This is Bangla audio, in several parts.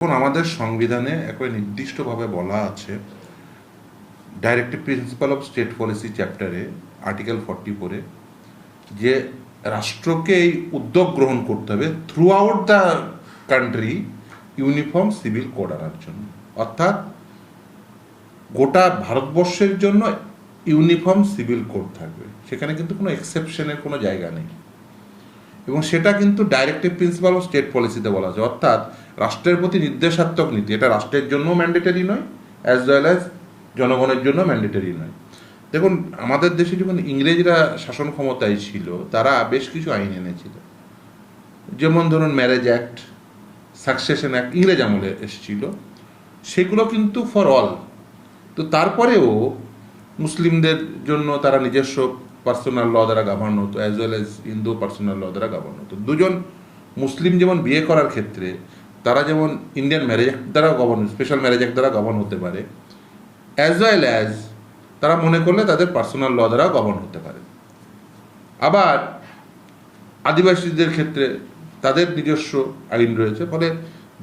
এখন আমাদের সংবিধানে একেবারে নির্দিষ্টভাবে বলা আছে, directive principle of state policy চ্যাপ্টারে আর্টিকেল 44-এ যে রাষ্ট্রকে এই উদ্যোগ গ্রহণ করতে হবে through out the country uniform civil code আনার জন্য, অর্থাৎ গোটা ভারতবর্ষের জন্য ইউনিফর্ম সিভিল কোড থাকবে, সেখানে কিন্তু কোনো এক্সেপশনের কোনো জায়গা নেই। এবং সেটা কিন্তু ডাইরেক্টিভ প্রিন্সিপাল অফ স্টেট পলিসিতে বলা আছে, অর্থাৎ রাষ্ট্রের প্রতি নির্দেশাত্মক নীতি। এটা রাষ্ট্রের জন্য ম্যান্ডেটরি নয়, অ্যাজ ওয়েল অ্যাজ জনগণের জন্য ম্যান্ডেটরি নয়। দেখুন, আমাদের দেশে যখন ইংরেজরা শাসন ক্ষমতায় ছিল, তারা বেশ কিছু আইন এনেছিল, যেমন ধরুন ম্যারেজ অ্যাক্ট, সাকসেশন অ্যাক্ট ইংরেজ আমলে এসেছিল, সেগুলো কিন্তু ফর অল। তো তারপরেও মুসলিমদের জন্য তারা নিজস্ব পার্সোনাল ল দ্বারা গভর্ন হতো, as well as Hindu personal law দ্বারা গভর্ন হতো। দুজন মুসলিম যেমন বিয়ে করার ক্ষেত্রে তারা যেমন ইন্ডিয়ান ম্যারেজ অ্যাক্ট দ্বারা গভর্ন, স্পেশাল ম্যারেজ অ্যাক্ট দ্বারা গভর্ন হতে পারে, অ্যাজ ওয়েল অ্যাজ তারা মনে করলে তাদের পার্সোনাল ল দ্বারা গভর্ন হতে পারে। আবার আদিবাসীদের ক্ষেত্রে তাদের নিজস্ব আইন রয়েছে, ফলে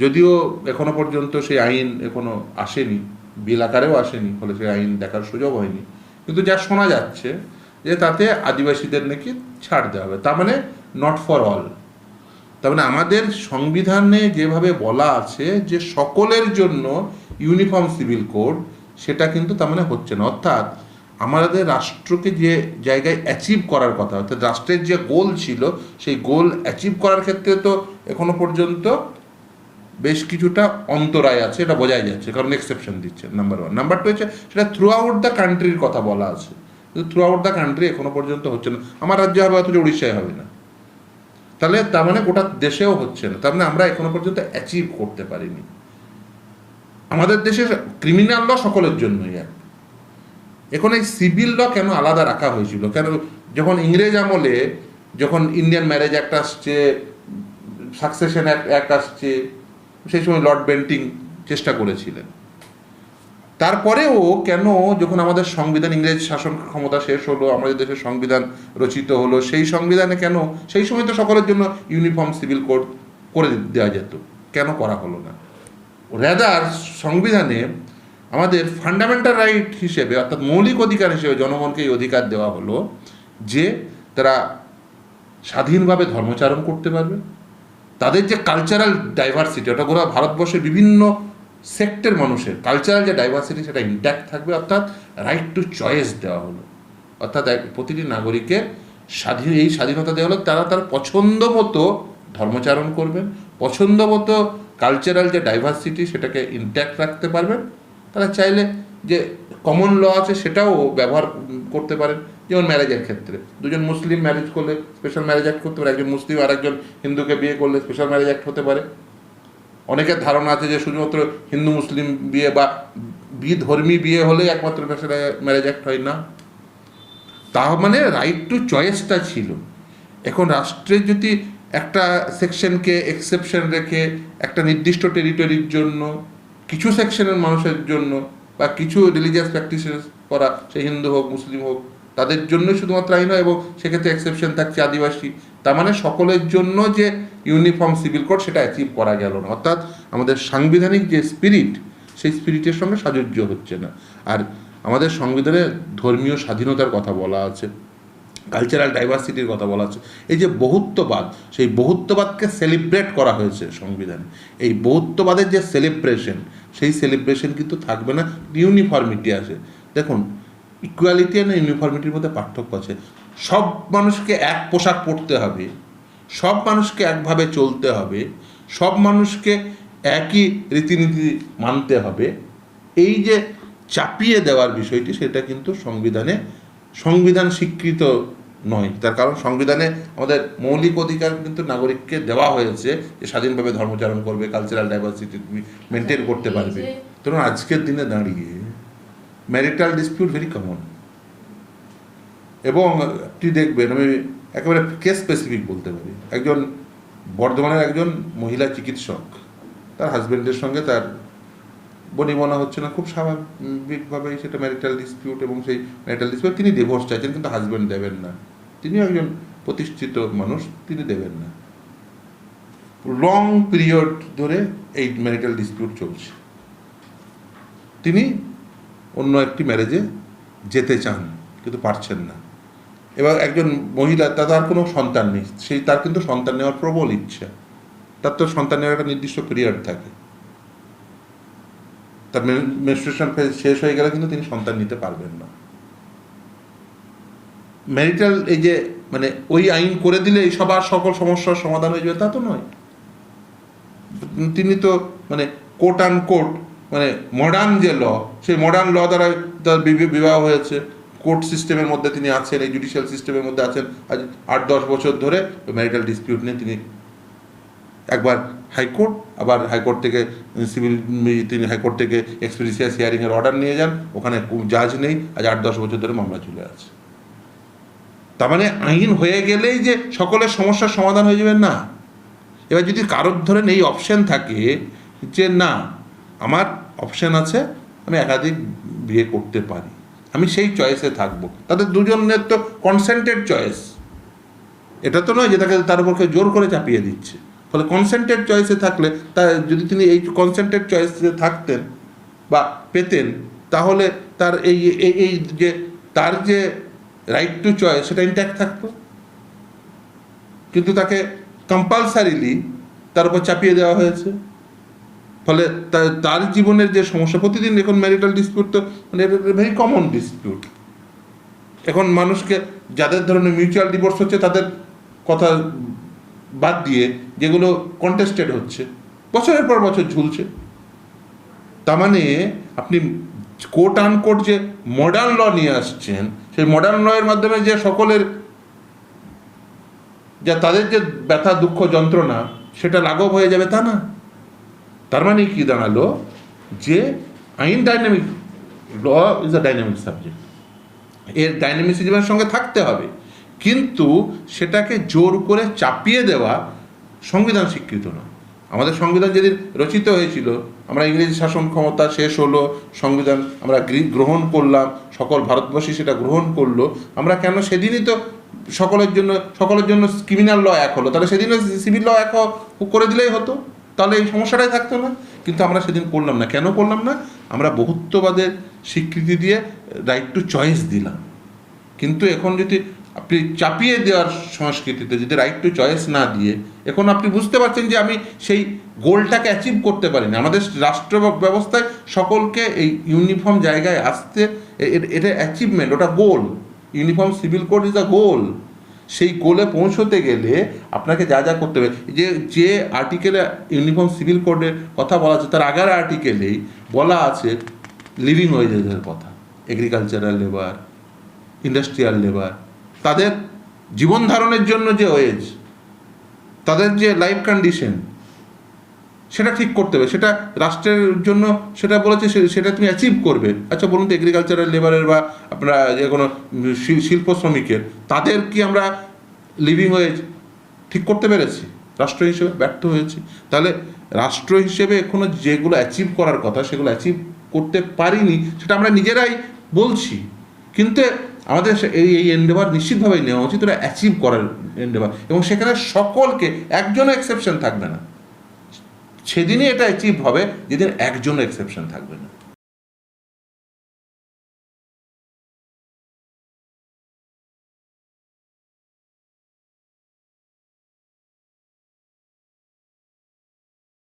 যদিও এখনো পর্যন্ত সেই আইন এখনো আসেনি, বিল আকারেও আসেনি, ফলে সেই আইন দেখার সুযোগ হয়নি, কিন্তু যা শোনা যাচ্ছে যে তাতে আদিবাসীদের নাকি ছাড় দেওয়া হবে, তার মানে নট ফর অল। তার মানে আমাদের সংবিধানে যেভাবে বলা আছে যে সকলের জন্য ইউনিফর্ম সিভিল কোড, সেটা কিন্তু তার মানে হচ্ছে না। অর্থাৎ আমাদের রাষ্ট্রকে যে জায়গায় অ্যাচিভ করার কথা, অর্থাৎ রাষ্ট্রের যে গোল ছিল, সেই গোল অ্যাচিভ করার ক্ষেত্রে তো এখনো পর্যন্ত বেশ কিছুটা অন্তরায় আছে, এটা বোঝাই যাচ্ছে, কারণ এক্সেপশন দিচ্ছে, নাম্বার ওয়ান। নাম্বার টু হচ্ছে সেটা থ্রু আউট দ্য কান্ট্রির কথা বলা আছে, কিন্তু থ্রু আউট দ্য কান্ট্রি এখনো পর্যন্ত হচ্ছে না। আমার রাজ্যে হবে অথচ উড়িষ্যায় হবে না, তাহলে তার মানে গোটা দেশেও হচ্ছে না, তার মানে আমরা এখনো পর্যন্ত অ্যাচিভ করতে পারিনি। আমাদের দেশের ক্রিমিনাল ল সকলের জন্যই এক। এখন এই সিভিল ল কেন আলাদা রাখা হয়েছিল? কেন যখন ইংরেজ আমলে যখন ইন্ডিয়ান ম্যারেজ অ্যাক্ট আসছে, সাকসেশন অ্যাক্ট আসছে, সেই সময় লর্ড বেন্টিং চেষ্টা করেছিলেন। তারপরেও কেন যখন আমাদের সংবিধান, ইংরেজ শাসন ক্ষমতা শেষ হলো, আমাদের দেশের সংবিধান রচিত হলো, সেই সংবিধানে কেন সেই সময় তো সকলের জন্য ইউনিফর্ম সিভিল কোড করে দেওয়া যেত, কেন করা হলো না? রেদার সংবিধানে আমাদের ফান্ডামেন্টাল রাইট হিসেবে, অর্থাৎ মৌলিক অধিকার হিসেবে জনগণকে এই অধিকার দেওয়া হলো যে তারা স্বাধীনভাবে ধর্মচারণ করতে পারবে, তাদের যে কালচারাল ডাইভার্সিটি, ওটা গোটা ভারতবর্ষের বিভিন্ন সেক্টের মানুষের কালচারাল যে ডাইভার্সিটি সেটা ইন্ট্যাক্ট থাকবে, অর্থাৎ রাইট টু চয়েস দেওয়া হলো। অর্থাৎ প্রতিটি নাগরিকের এই স্বাধীনতা দেওয়া হলো, তারা তার পছন্দ মতো ধর্মচারণ করবেন, পছন্দ মতো কালচারাল যে ডাইভার্সিটি সেটাকে ইন্ট্যাক্ট রাখতে পারবেন। তারা চাইলে যে কমন ল আছে সেটাও ব্যবহার করতে পারেন, যেমন ম্যারেজের ক্ষেত্রে দুজন মুসলিম ম্যারেজ করলে স্পেশাল ম্যারেজ অ্যাক্ট করতে পারে, একজন মুসলিম আর একজন হিন্দুকে বিয়ে করলে স্পেশাল ম্যারেজ অ্যাক্ট হতে পারে। অনেকের ধারণা আছে যে শুধুমাত্র হিন্দু মুসলিম বিয়ে বা বিধর্মী বিয়ে হলে একমাত্র ম্যারেজ অ্যাক্ট হয় না, তা মানে রাইট টু চয়েসটা ছিল। এখন রাষ্ট্রের যদি একটা সেকশনকে এক্সেপশন রেখে একটা নির্দিষ্ট টেরিটরির জন্য, কিছু সেকশনের মানুষের জন্য বা কিছু রিলিজিয়াস প্র্যাকটিসেস করা, সে হিন্দু হোক মুসলিম হোক, তাদের জন্য শুধুমাত্র আইন হয়, এবং সেক্ষেত্রে এক্সেপশন থাকছে আদিবাসী, তার মানে সকলের জন্য যে ইউনিফর্ম সিভিল কোড সেটা অ্যাচিভ করা গেল না। অর্থাৎ আমাদের সাংবিধানিক যে স্পিরিট, সেই স্পিরিটের সঙ্গে সাযুজ্য হচ্ছে না। আর আমাদের সংবিধানে ধর্মীয় স্বাধীনতার কথা বলা আছে, কালচারাল ডাইভার্সিটির কথা বলা আছে, এই যে বহুত্ববাদ, সেই বহুত্ববাদকে সেলিব্রেট করা হয়েছে সংবিধানে। এই বহুত্ববাদের যে সেলিব্রেশন, সেই সেলিব্রেশন কিন্তু থাকবে না, ইউনিফর্মিটি আসে। দেখুন, ইকুয়ালিটি আর ইউনিফর্মিটির মধ্যে পার্থক্য আছে। সব মানুষকে এক পোশাক পরতে হবে, সব মানুষকে একভাবে চলতে হবে, সব মানুষকে একই রীতিনীতি মানতে হবে, এই যে চাপিয়ে দেওয়ার বিষয়টি, সেটা কিন্তু সংবিধান স্বীকৃত নয়। তার কারণ সংবিধানে আমাদের মৌলিক অধিকার কিন্তু নাগরিককে দেওয়া হয়েছে যে স্বাধীনভাবে ধর্মচারণ করবে, কালচারাল ডাইভার্সিটি মেনটেন করতে পারবে। ধরুন আজকের দিনে দাঁড়িয়ে ম্যারিটাল ডিসপিউট ভেরি কমন, এবং আপনি দেখবেন, আমি একেবারে কেস স্পেসিফিক বলতে পারি, একজন বর্ধমানের একজন মহিলা চিকিৎসক, তার হাজব্যান্ডের সঙ্গে তার বনিবনা হচ্ছে না, খুব স্বাভাবিকভাবেই সেটা ম্যারিটাল ডিসপিউট, এবং সেই ম্যারিটাল ডিসপিউট তিনি ডিভোর্স চাইছেন, কিন্তু হাজব্যান্ড দেবেন না। তিনিও একজন প্রতিষ্ঠিত মানুষ, তিনি দেবেন না। লং পিরিয়ড ধরে এই ম্যারিটাল ডিসপিউট চলছে, তিনি অন্য একটি ম্যারেজে যেতে চান কিন্তু পারছেন না। এবার একজন মহিলা, তার কোনো সন্তান নেই, তার কিন্তু সন্তান নেওয়ার প্রবল ইচ্ছা। তার তো সন্তান নেওয়ার একটা নির্দিষ্ট পিরিয়ড থাকে, তার মেনস্ট্রুয়েশন ফেজ শেষ হয়ে গেলে কিন্তু তিনি সন্তান নিতে পারবেন না। ম্যারিটাল এই যে মানে ওই আইন করে দিলে এই সবার সকল সমস্যার সমাধান হয়ে যাবে তা তো নয়। তিনি তো মানে কোট অ্যান্ড কোট মানে মডার্ন যে ল, সেই মডার্ন ল দ্বারা তার বিবাহ হয়েছে, কোর্ট সিস্টেমের মধ্যে তিনি আছেন, এই জুডিশিয়াল সিস্টেমের মধ্যে আছেন। আজ 8-10 বছর ধরে ম্যারিটাল ডিসপিউট নিয়ে তিনি একবার হাইকোর্ট, আবার হাইকোর্ট থেকে সিভিল, তিনি হাইকোর্ট থেকে এক্সপেডিশিয়াস হিয়ারিংয়ের অর্ডার নিয়ে যান, ওখানে জাজ নেই, আজ 8-10 বছর ধরে মামলা চলে আছে। তার মানে আইন হয়ে গেলেই যে সকলের সমস্যার সমাধান হয়ে যাবে না। এবার যদি কারোর ধরেন এই অপশন থাকে যে না, আমার অপশন আছে, আমি একাধিক বিয়ে করতে পারি, আমি সেই চয়েসে থাকবো, তাদের দুজনের তো কনসেন্টেড চয়েস, এটা তো নয় যে তার উপর জোর করে চাপিয়ে দিচ্ছে। ফলে কনসেন্টেড চয়েসে থাকলে যদি তিনি এই কনসেন্টেড চয়েসে থাকতেন বা পেতেন, তাহলে তার এই যে তার যে রাইট টু চয়েস সেটা ইনট্যাক্ট থাকতো। কিন্তু তাকে কম্পালসারিলি তার উপর চাপিয়ে দেওয়া হয়েছে। ফলে তার জীবনের যে সমস্যা, প্রতিদিন এখন ম্যারিটাল ডিসপিউট তো মানে ভেরি কমন ডিসপিউট। এখন মানুষকে যাদের ধরনের মিউচুয়াল ডিভোর্স হচ্ছে তাদের কথা বাদ দিয়ে যেগুলো কন্টেস্টেড হচ্ছে, বছরের পর বছর ঝুলছে। তার মানে আপনি কোট আনকোট যে মডার্ন ল নিয়ে আসছেন, সেই মডার্ন ল এর মাধ্যমে যে সকলের যা তাদের যে ব্যথা দুঃখ যন্ত্রণা সেটা লাঘব হয়ে যাবে তা না। তার মানে কি দাঁড়ালো যে আইন dynamic, law is a dynamic subject, এর ডাইনামিসিজমের সঙ্গে থাকতে হবে, কিন্তু সেটাকে জোর করে চাপিয়ে দেওয়া সংবিধান স্বীকৃত না। আমাদের সংবিধান যেদিন রচিত হয়েছিল, আমরা ইংরেজি শাসন ক্ষমতা শেষ হলো, সংবিধান আমরা গ্রহণ করলাম, সকল ভারতবাসী সেটা গ্রহণ করলো, আমরা কেন সেদিনই তো সকলের জন্য ক্রিমিনাল ল এক হলো, তাহলে সেদিনও সিভিল ল এক করে দিলেই হতো, তাহলে এই সমস্যাটাই থাকতো না। কিন্তু আমরা সেদিন করলাম না। কেন করলাম না? আমরা বহুত্ববাদের স্বীকৃতি দিয়ে রাইট টু চয়েস দিলাম। কিন্তু এখন যদি আপনি চাপিয়ে দেওয়ার সংস্কৃতিতে যদি রাইট টু চয়েস না দিয়ে, এখন আপনি বুঝতে পারছেন যে আমি সেই গোলটাকে অ্যাচিভ করতে পারি না। আমাদের রাষ্ট্র ব্যবস্থায় সকলকে এই ইউনিফর্ম জায়গায় আসতে, এটা অ্যাচিভমেন্ট, ওটা goal. Uniform civil code is a goal. সেই গোলে পৌঁছতে গেলে আপনাকে যা যা করতে হবে, যে আর্টিকেলে ইউনিফর্ম সিভিল কোডের কথা বলা আছে, তার আগের আর্টিকেলেই বলা আছে লিভিং ওয়েজেসের কথা, এগ্রিকালচারাল লেবার, ইন্ডাস্ট্রিয়াল লেবার, তাদের জীবন ধারণের জন্য যে ওয়েজ, তাদের যে লাইফ কন্ডিশন, সেটা ঠিক করতে হবে। সেটা রাষ্ট্রের জন্য সেটা বলেছে, সেটা তুমি অ্যাচিভ করবে। আচ্ছা বলুন তো, এগ্রিকালচারাল লেবারের বা আপনারা যে কোনো শিল্প শ্রমিকের, তাদের কি আমরা লিভিং ওয়েজ ঠিক করতে পেরেছি? রাষ্ট্র হিসেবে ব্যর্থ হয়েছি। তাহলে রাষ্ট্র হিসেবে এখনো যেগুলো অ্যাচিভ করার কথা সেগুলো অ্যাচিভ করতে পারিনি, সেটা আমরা নিজেরাই বলছি। কিন্তু আমাদের এই এন্ডেভার নিশ্চিতভাবেই নেওয়া উচিত, ওরা অ্যাচিভ করার এন্ডেভার, এবং সেখানে সকলকে, একজনও এক্সেপশন থাকবে না। সেদিনই এটা অ্যাচিভ হবে যেদিন একজনও এক্সেপশন থাকবে না।